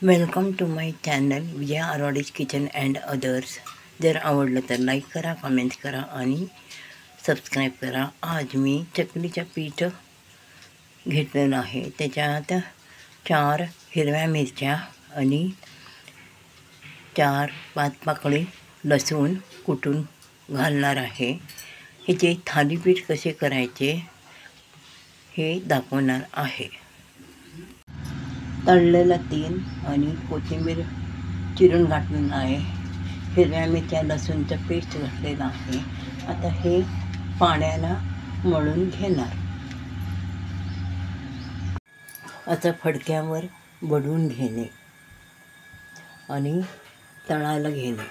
Welcome to my channel Vijaya Arwadi's kitchen and others. जर आवडलं तर लाईक करा, कमेंट करा आणि सबस्क्राईब करा. आज मी चकलीचं पीठ घेतलेलं आहे. त्याच्यात 4 हिरव्या मिरच्या आणि 4-5 पाकळी लसूण कुटून घालणार आहे. ह्याचे थालीपीठ कसे करायचे हे दाखवणार आहे. तळलेला तेल आणि कोथिंबीर चिरून घातलेलं आहे. हिरव्या मिरच्या लसूणचं पेस्ट घातलेलं आहे. आता हे पाण्याला मळून घेणार. आता फडक्यावर बडवून घेणे आणि तळायला घेणे.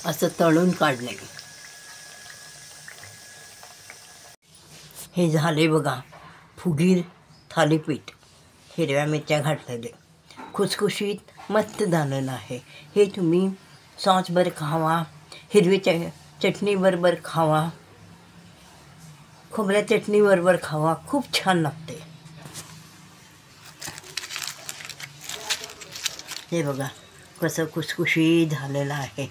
असं तळून काढणे. हे झाले बघा, फुगीर थालीपीठ. हिरव्या मिरच्या घातलेले खुसखुशीत मस्त झालेलं आहे. हे तुम्ही सॉसबरोबर खावा, हिरवी चटणीबरोबर खावा, खोबऱ्या चटणीबरोबर खावा, खूप छान लागते. हे बघा कसं खुसखुशीत झालेलं आहे.